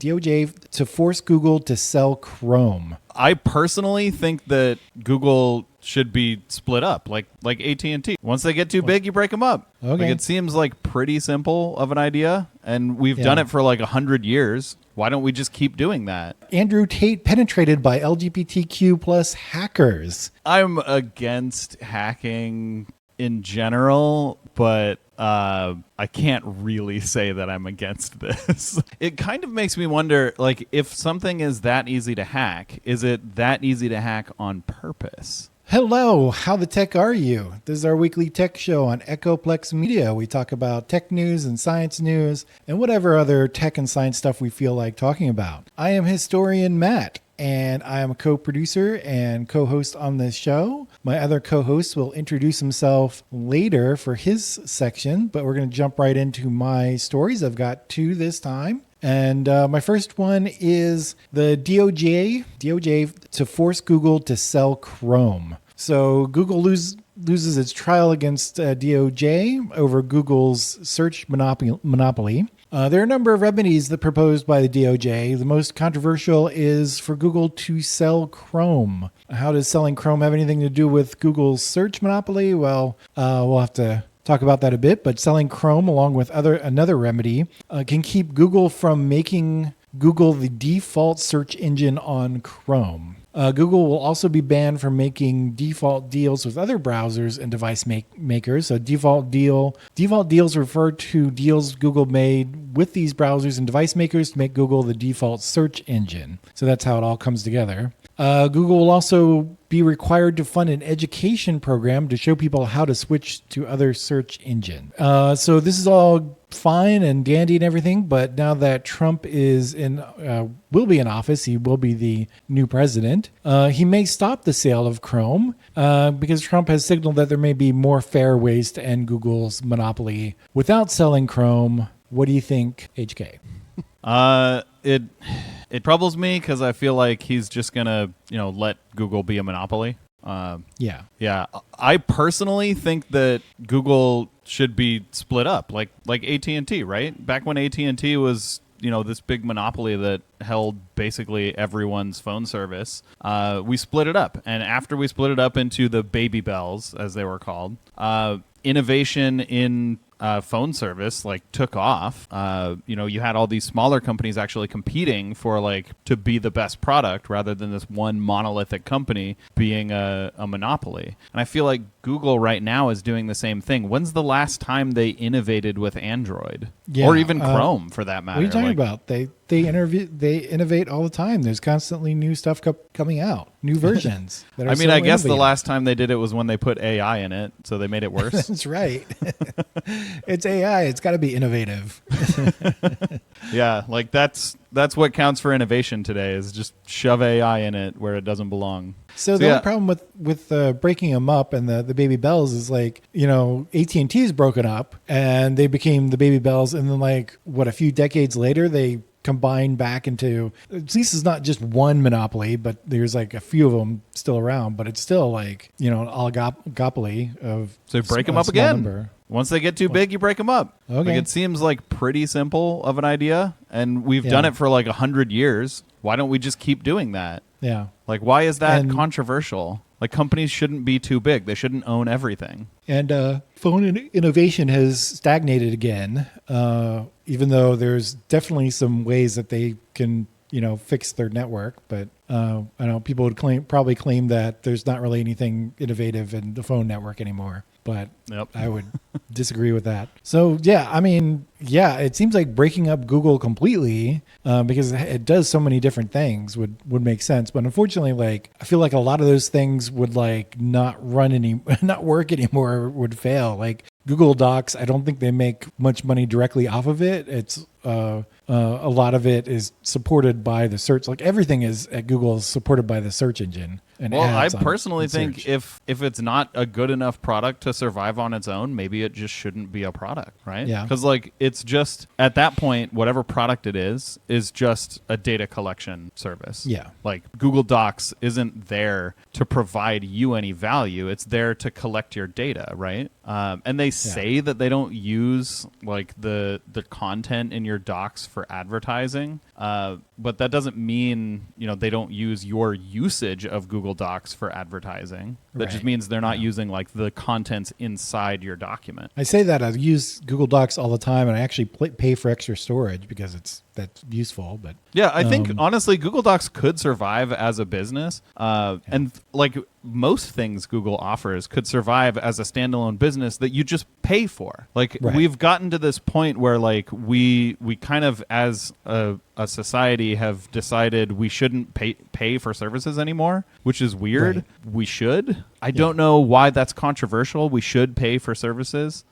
DOJ to force Google to sell Chrome. I personally think that Google should be split up like AT&T. Once they get too big, you break them up. Okay. Like, it seems like pretty simple of an idea, and we've done it for like 100 years. Why don't we just keep doing that? Andrew Tate penetrated by LGBTQ plus hackers. I'm against hacking in general, but I can't really say that I'm against this. It kind of makes me wonder, like, if something is that easy to hack, is it that easy to hack on purpose? Hello, how the tech are you? This is our weekly tech show on Eplex Media. We talk about tech news and science news and whatever other tech and science stuff we feel like talking about. I am historian Matt, and I am a co-producer and co-host on this show. My other co-host will introduce himself later for his section, but we're going to jump right into my stories. I've got two this time. And my first one is the DOJ to force Google to sell Chrome. So Google loses its trial against DOJ over Google's search monopoly. There are a number of remedies that are proposed by the DOJ. The most controversial is for Google to sell Chrome. How does selling Chrome have anything to do with Google's search monopoly? Well, we'll have to talk about that a bit, but selling Chrome along with another remedy can keep Google from making Google the default search engine on Chrome. Google will also be banned from making default deals with other browsers and device makers. So default deals refer to deals Google made with these browsers and device makers to make Google the default search engine. So that's how it all comes together. Google will also be required to fund an education program to show people how to switch to other search engine. So this is all fine and dandy and everything, but now that Trump will be in office, he will be the new president. He may stop the sale of Chrome because Trump has signaled that there may be more fair ways to end Google's monopoly without selling Chrome. What do you think, HK? It troubles me because I feel like he's just gonna, let Google be a monopoly. Yeah. I personally think that Google should be split up, like AT&T, right? Back when AT&T was, this big monopoly that held basically everyone's phone service, we split it up. And after we split it up into the baby bells, as they were called, innovation in phone service took off. You had all these smaller companies actually competing for to be the best product rather than this one monolithic company being a monopoly. And I feel like Google right now is doing the same thing. When's the last time they innovated with Android or even Chrome for that matter? What are you talking about? They innovate all the time. There's constantly new stuff coming out, new versions. That are I guess innovative. The last time they did it was when they put AI in it, so they made it worse. That's right. It's AI. It's got to be innovative. Yeah, that's what counts for innovation today is just shove AI in it where it doesn't belong. So the only problem with breaking them up and the baby bells is AT&T is broken up and they became the baby bells, and then a few decades later they combined back into, at least it's not just one monopoly, but there's a few of them still around, but it's still an oligopoly of so break them up again. Number. Once they get too big, you break them up. Okay. It seems pretty simple of an idea, and we've done it for 100 years. Why don't we just keep doing that? Yeah. Why is that controversial? Companies shouldn't be too big. They shouldn't own everything. And phone innovation has stagnated again, even though there's definitely some ways that they can, fix their network. But I know people would probably claim that there's not really anything innovative in the phone network anymore. But I would disagree with that. So, it seems like breaking up Google completely because it does so many different things would make sense. But unfortunately, I feel like a lot of those things would not work anymore, would fail. Google Docs, I don't think they make much money directly off of it. It's a lot of it is supported by the search. Everything is at Google is supported by the search engine. and well, I ads personally on think search. if it's not a good enough product to survive on its own, maybe it just shouldn't be a product, right? Yeah. Because like it's just at that point, whatever product it is just a data collection service. Yeah. Like Google Docs isn't there to provide you any value; it's there to collect your data, right? And they say that they don't use like the content in your docs for advertising, but that doesn't mean they don't use your usage of Google Docs for advertising. That just means they're not using like the contents inside your document. I say that I use Google Docs all the time, and I actually pay for extra storage because that's useful. But yeah, I think honestly, Google Docs could survive as a business, and like most things Google offers could survive as a standalone business that you just pay for. Like we've gotten to this point where like we kind of as a society have decided we shouldn't pay for services anymore, which is weird. Right. We should. I don't know why that's controversial. We should pay for services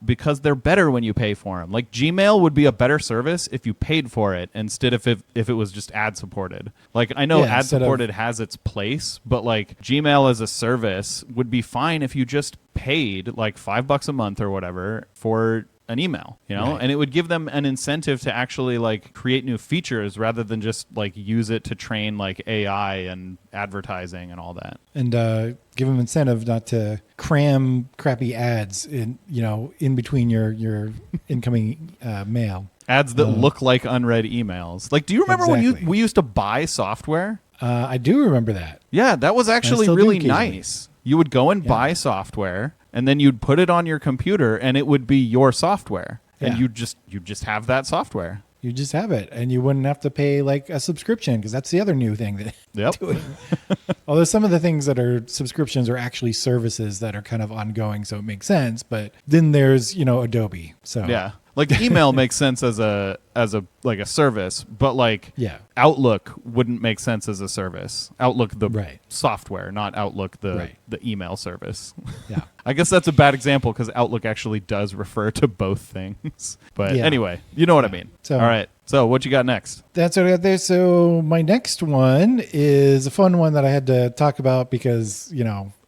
because they're better when you pay for them. Like Gmail would be a better service if you paid for it instead of if it was just ad supported. Like I know ad supported has its place, but like Gmail as a service would be fine if you just paid like $5 a month or whatever for an email, and it would give them an incentive to actually like create new features rather than just like use it to train like AI and advertising and all that. And give them incentive not to cram crappy ads in between your incoming mail. Ads that look like unread emails. Like, do you remember when we used to buy software? I do remember that. Yeah, that was actually really nice. You would go and buy software, and then you'd put it on your computer, and it would be your software, and you just have that software. You just have it, and you wouldn't have to pay like a subscription because that's the other new thing that. Doing. Although some of the things that are subscriptions are actually services that are kind of ongoing, so it makes sense. But then there's Adobe. So yeah. Like email makes sense as a like a service, but like Outlook wouldn't make sense as a service. Outlook the software, not Outlook the email service. Yeah. I guess that's a bad example because Outlook actually does refer to both things. But anyway, you know what I mean. So, all right. So what you got next? That's what I got there. So my next one is a fun one that I had to talk about because,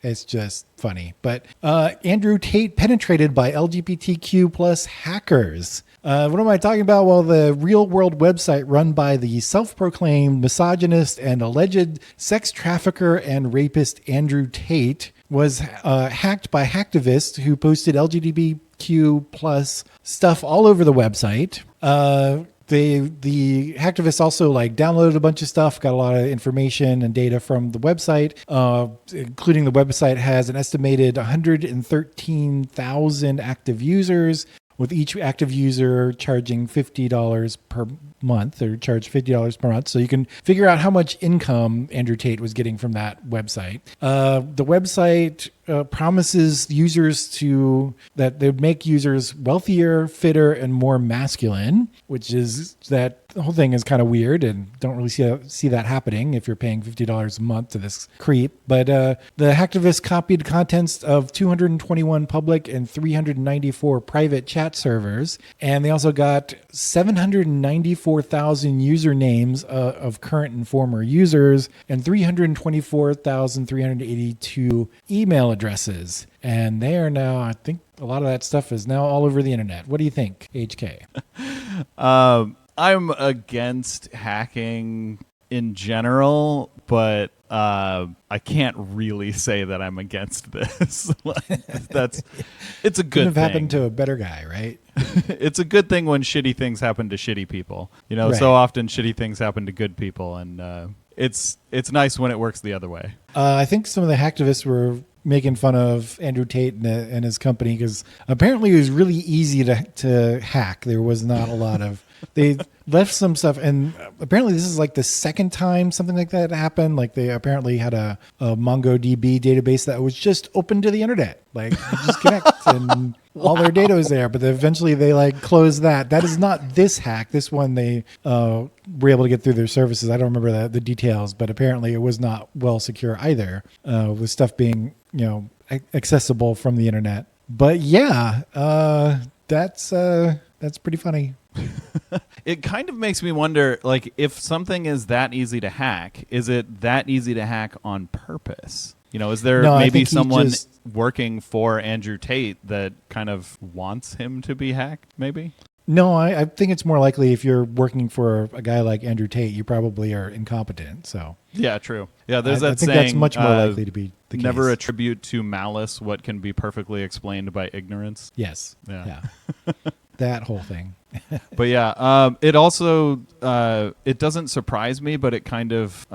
it's just funny. But Andrew Tate penetrated by LGBTQ plus hackers. What am I talking about? Well, the real world website run by the self-proclaimed misogynist and alleged sex trafficker and rapist Andrew Tate was hacked by hacktivists who posted LGBTQ plus stuff all over the website. The hacktivists also downloaded a bunch of stuff, got a lot of information and data from the website, including the website has an estimated 113,000 active users, with each active user charging $50 per month, or charge $50 per month. So you can figure out how much income Andrew Tate was getting from that website. The website promises users that they would make users wealthier, fitter, and more masculine, which is that the whole thing is kind of weird and don't really see that happening if you're paying $50 a month to this creep. But the hacktivists copied contents of 221 public and 394 private chat servers, and they also got 794,000 usernames of current and former users and 324,382 email addresses. And they are now, I think a lot of that stuff is now all over the internet. What do you think, HK? I'm against hacking in general, but I can't really say that I'm against this. It's a good Couldn't have thing. happened to a better guy, right? It's a good thing when shitty things happen to shitty people. So often shitty things happen to good people, and it's nice when it works the other way. I think some of the hacktivists were making fun of Andrew Tate and his company because apparently it was really easy to hack. There was not a lot of... They left some stuff, and apparently this is the second time something like that happened. They apparently had a MongoDB database that was just open to the internet. You just connect and all their data was there, but eventually they closed that. That is not this hack. This one they were able to get through their services. I don't remember the details, but apparently it was not well secure either, with stuff being accessible from the internet. But yeah, that's pretty funny. It kind of makes me wonder, like, if something is that easy to hack, is it that easy to hack on purpose? You know, is there maybe someone working for Andrew Tate that kind of wants him to be hacked, maybe? No, I think it's more likely if you're working for a guy like Andrew Tate, you probably are incompetent. So yeah, true. Yeah, there's that saying. I think that's much more likely to be the case. Never attribute to malice what can be perfectly explained by ignorance. Yes. Yeah. That whole thing. But yeah, it also it doesn't surprise me, but it kind of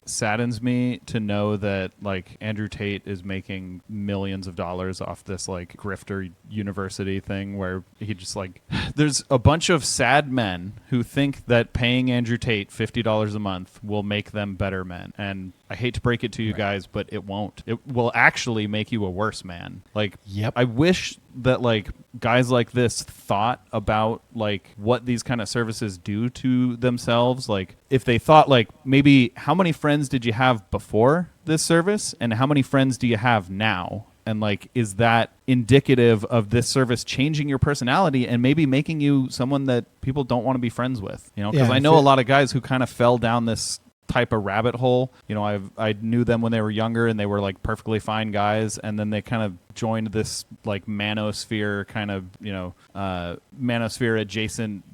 saddens me to know that like Andrew Tate is making millions of dollars off this like grifter university thing where he just like there's a bunch of sad men who think that paying Andrew Tate $50 a month will make them better men. And I hate to break it to you guys, but it won't. It will actually make you a worse man. Like, I wish that like guys like this thought about like what these kind of services do to themselves. Like if they thought like maybe how many friends did you have before this service and how many friends do you have now? And like, is that indicative of this service changing your personality and maybe making you someone that people don't want to be friends with? You know, because I know a lot of guys who kind of fell down this type of rabbit hole. You know, I knew them when they were younger and they were like perfectly fine guys, and then they kind of joined this like manosphere kind of, you know, manosphere adjacent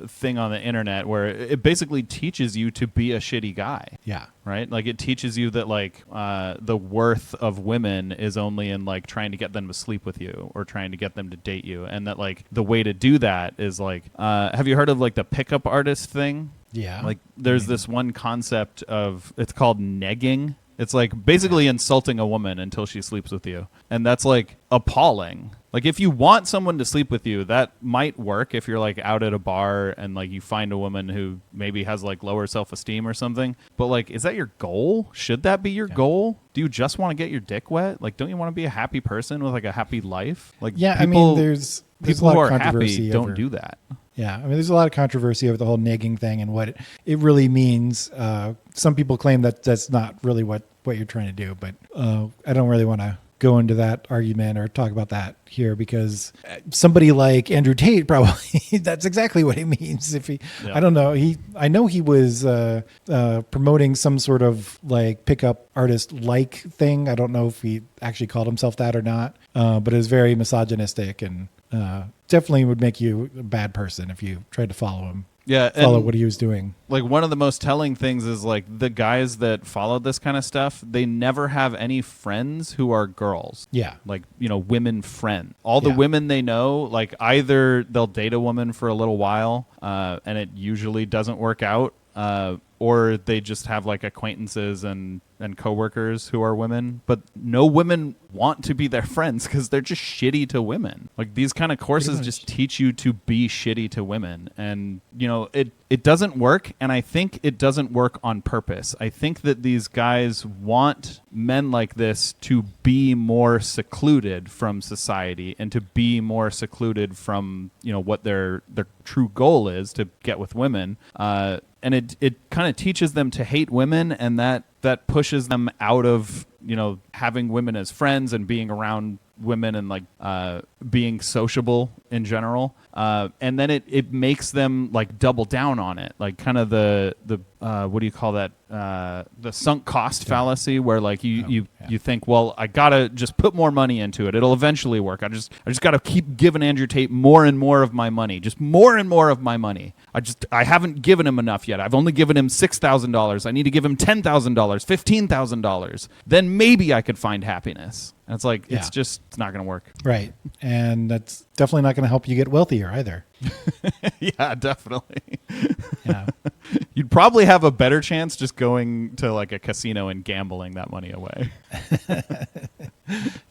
thing on the internet where it basically teaches you to be a shitty guy. Yeah. Right? Like it teaches you that like the worth of women is only in like trying to get them to sleep with you or trying to get them to date you, and that like the way to do that is like have you heard of like the pickup artist thing? Yeah. Like there's this one concept of, it's called negging. It's like basically insulting a woman until she sleeps with you. And that's like appalling. Like if you want someone to sleep with you, that might work if you're like out at a bar and like you find a woman who maybe has like lower self-esteem or something. But like, is that your goal? Should that be your goal? Do you just want to get your dick wet? Like, don't you want to be a happy person with like a happy life? Like, I mean, there's people a lot who of are controversy happy don't do that. Yeah, I mean, there's a lot of controversy over the whole negging thing and what it really means. Some people claim that that's not really what you're trying to do, but I don't really want to go into that argument or talk about that here because somebody like Andrew Tate probably that's exactly what he means. If he, I don't know, I know he was promoting some sort of like pickup artist like thing. I don't know if he actually called himself that or not, but it was very misogynistic and definitely would make you a bad person if you tried to follow him. Yeah, follow what he was doing. Like one of the most telling things is like the guys that followed this kind of stuff, they never have any friends who are girls. Yeah. Like, you know, women friends. All the women they know, like either they'll date a woman for a little while and it usually doesn't work out, or they just have like acquaintances and coworkers who are women, but no women want to be their friends because they're just shitty to women. Like these kind of courses just teach you to be shitty to women, and you know it doesn't work, and I think it doesn't work on purpose. I think that these guys want men like this to be more secluded from society and to be more secluded from, you know, what their true goal is, to get with women. And it kind of teaches them to hate women, and that pushes them out of, you know, having women as friends and being around women and like being sociable in general. And then it makes them like double down on it, like kind of the what do you call that? The sunk cost fallacy, where like you think, well, I gotta just put more money into it. It'll eventually work. I just gotta keep giving Andrew Tate more and more of my money, just more and more of my money. I haven't given him enough yet. I've only given him $6,000. I need to give him $10,000, $15,000. Then maybe I could find happiness. And it's like, it's not going to work. Right. And that's definitely not going to help you get wealthier either. Yeah, definitely. Yeah. You'd probably have a better chance just going to like a casino and gambling that money away.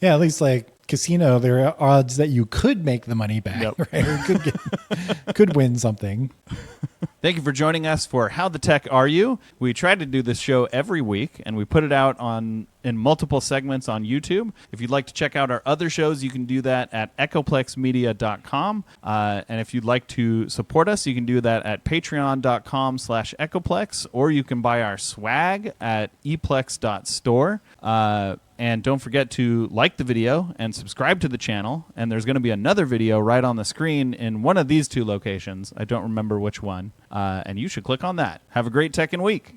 Yeah, at least like casino, there are odds that you could make the money back, right? Or could win something. Thank you for joining us for How the Tech Are You? We try to do this show every week, and we put it out on in multiple segments on YouTube. If you'd like to check out our other shows, you can do that at echoplexmedia.com. And if you'd like to support us, you can do that at patreon.com/echoplex, or you can buy our swag at eplex.store. And don't forget to like the video and subscribe to the channel. And there's going to be another video right on the screen in one of these two locations. I don't remember which one. And you should click on that. Have a great tech and week.